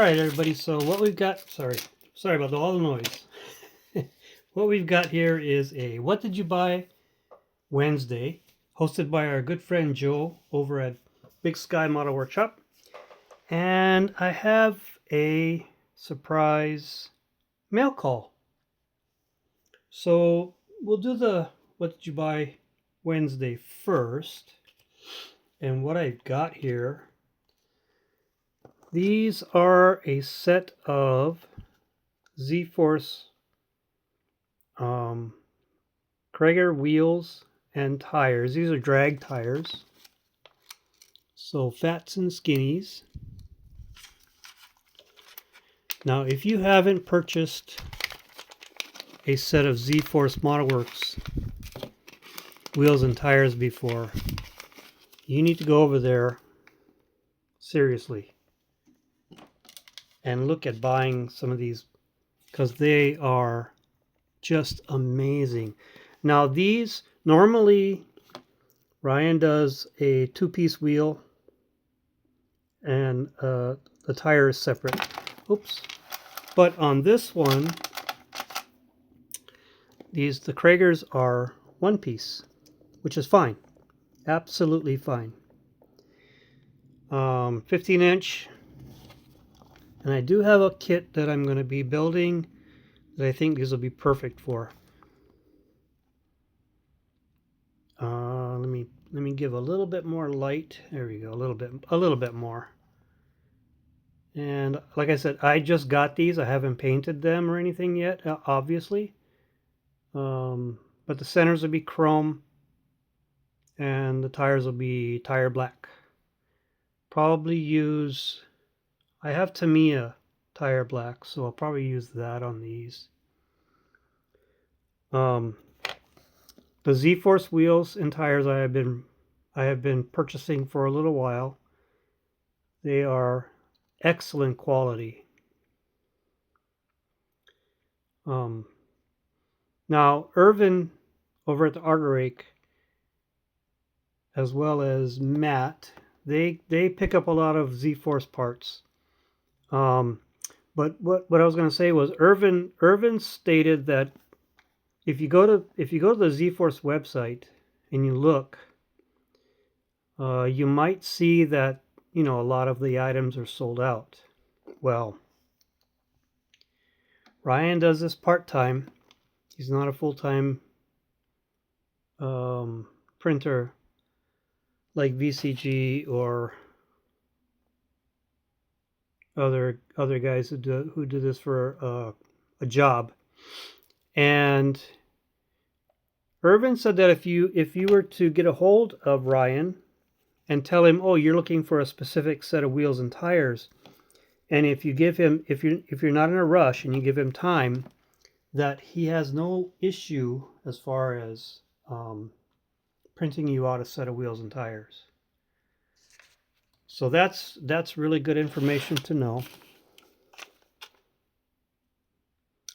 right, everybody. So what we've got, sorry about all the noise. What we've got here is a What Did You Buy Wednesday, hosted by our good friend Joe over at Big Sky Model Workshop. And I have a surprise mail call. So we'll do the What Did You Buy Wednesday first. And what I've got here, these are a set of Z-Force Krager wheels and tires. These are drag tires. So fats and skinnies. Now, if you haven't purchased a set of Z-Force Model Works wheels and tires before, you need to go over there seriously and look at buying some of these, because they are just amazing. Now these, normally Ryan does a two-piece wheel and the tire is separate. Oops. But on this one, the Kragers are one piece, which is fine. Absolutely fine. 15-inch. And I do have a kit that I'm going to be building that I think these will be perfect for. Let me give a little bit more light. There we go. A little bit more. And like I said, I just got these. I haven't painted them or anything yet, obviously. But the centers will be chrome, and the tires will be tire black. Probably use. I have Tamiya tire black, so I'll probably use that on these. The Z-Force wheels and tires I have been purchasing for a little while. They are excellent quality. Now Irvin over at the Auger Rake, as well as Matt, they pick up a lot of Z-Force parts. But what I was going to say was Irvin stated that if you go to the Z-Force website and you look, you might see that, you know, a lot of the items are sold out. Well, Ryan does this part-time. He's not a full-time printer like VCG or other guys who do this for a job. And Irvin said that if you were to get a hold of Ryan and tell him, oh, you're looking for a specific set of wheels and tires, and if you give him, if you're not in a rush and you give him time, that he has no issue as far as printing you out a set of wheels and tires. So that's really good information to know.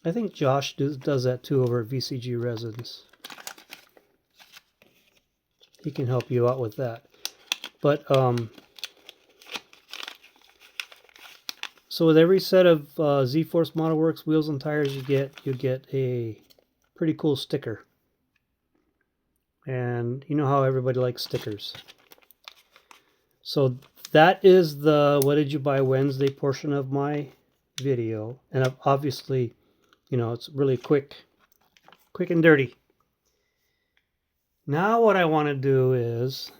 I think Josh does that too over at VCG Resins. He can help you out with that. But so with every set of Z-Force Model Works wheels and tires you get a pretty cool sticker. And you know how everybody likes stickers. So that is the What Did You Buy Wednesday portion of my video. And obviously, you know, it's really quick and dirty. Now what I want to do is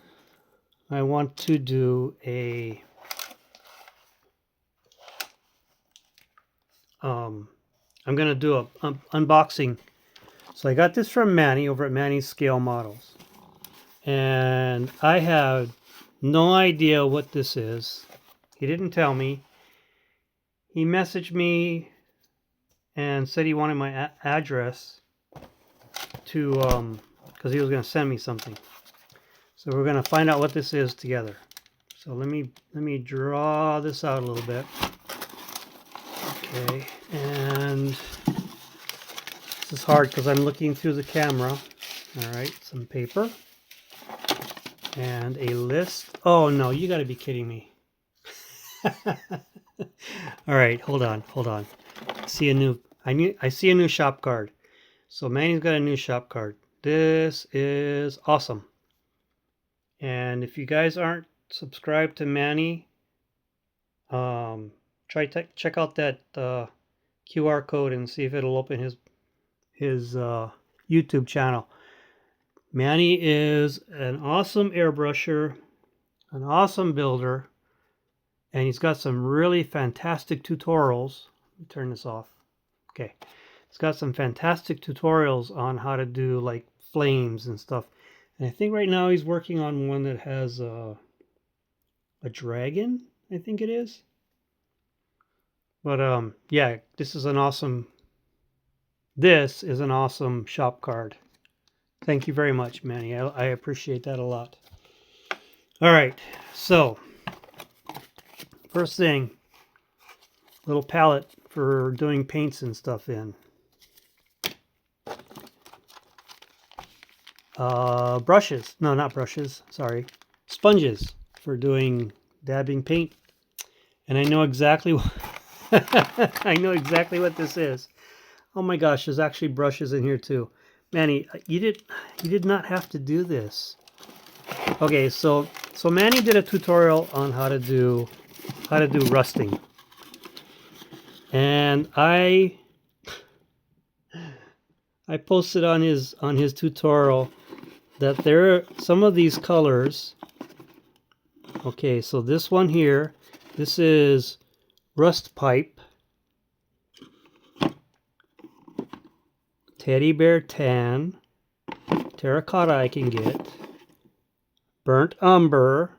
I want to do a I'm going to do a unboxing. So I got this from Manny over at Manny's Scale Models. And I have no idea what this is. He didn't tell me. He messaged me and said he wanted my address to because he was going to send me something. So we're going to find out what this is together. So let me draw this out a little bit. Okay, and this is hard because I'm looking through the camera. All right, some paper and a list. Oh no, you got to be kidding me. All right, hold on. I see a new shop card. So Manny's got a new shop card. This is awesome. And if you guys aren't subscribed to Manny, check out that QR code and see if it'll open his YouTube channel. Manny is an awesome airbrusher, an awesome builder, and he's got some really fantastic tutorials. Let me turn this off. Okay. He's got some fantastic tutorials on how to do like flames and stuff. And I think right now he's working on one that has a dragon, I think it is. But yeah, this is an awesome shop card. Thank you very much, Manny. I appreciate that a lot. All right, so first thing, little palette for doing paints and stuff in. Brushes. No, not brushes. Sorry. Sponges for doing dabbing paint. And I know exactly I know exactly what this is. Oh my gosh, there's actually brushes in here too. Manny, you did not have to do this. Okay, so Manny did a tutorial on how to do rusting. And I posted on his tutorial that there are some of these colors. Okay, so this one here, this is rust pipe, teddy bear tan, terracotta I can get, burnt umber,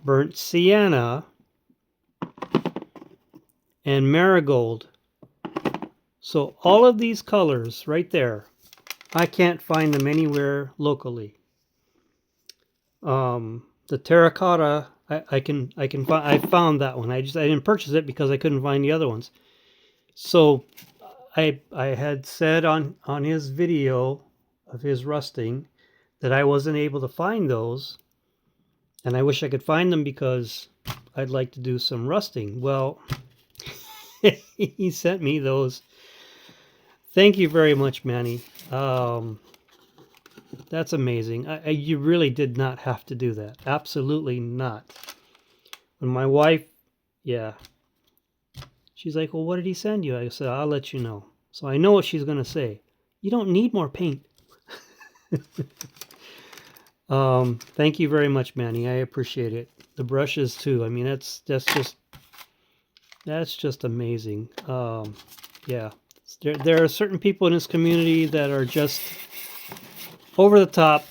burnt sienna, and marigold. So all of these colors right there, I can't find them anywhere locally. The terracotta, I found that one. I didn't purchase it because I couldn't find the other ones. So I had said on his video of his rusting that I wasn't able to find those, and I wish I could find them because I'd like to do some rusting. Well, he sent me those. Thank you very much, Manny. That's amazing. You really did not have to do that. Absolutely not. When my wife, yeah, she's like, well, what did he send you? I said, I'll let you know. So I know what she's going to say. You don't need more paint. Thank you very much, Manny. I appreciate it. The brushes too. I mean, that's just amazing. Yeah, there are certain people in this community that are just over the top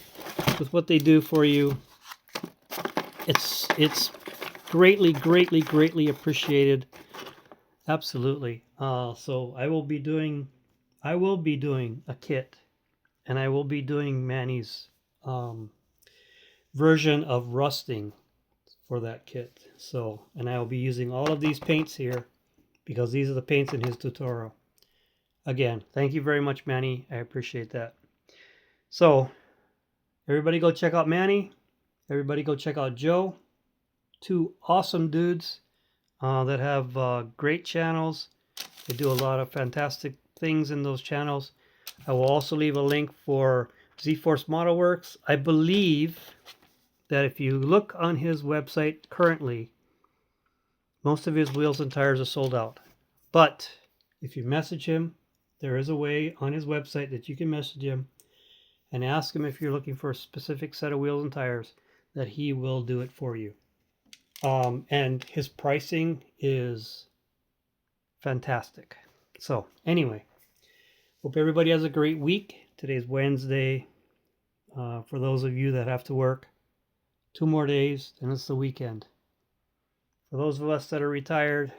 with what they do for you. It's greatly appreciated. Absolutely. So I will be doing a kit, and I will be doing Manny's version of rusting for that kit. So, and I will be using all of these paints here because these are the paints in his tutorial. Again, thank you very much, Manny. I appreciate that. So, everybody go check out Manny. Everybody go check out Joe. Two awesome dudes that have great channels. They do a lot of fantastic things in those channels. I will also leave a link for Z-Force Model Works. I believe that if you look on his website currently, most of his wheels and tires are sold out. But if you message him, there is a way on his website that you can message him and ask him if you're looking for a specific set of wheels and tires, that he will do it for you. And his pricing is fantastic. So anyway, hope everybody has a great week. Today's Wednesday. For those of you that have to work, 2 more days, then it's the weekend. For those of us that are retired,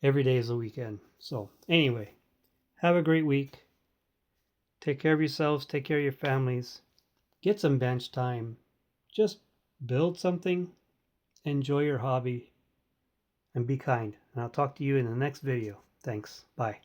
every day is the weekend. So anyway, have a great week. Take care of yourselves. Take care of your families. Get some bench time. Just build something. Enjoy your hobby. And be kind. And I'll talk to you in the next video. Thanks. Bye.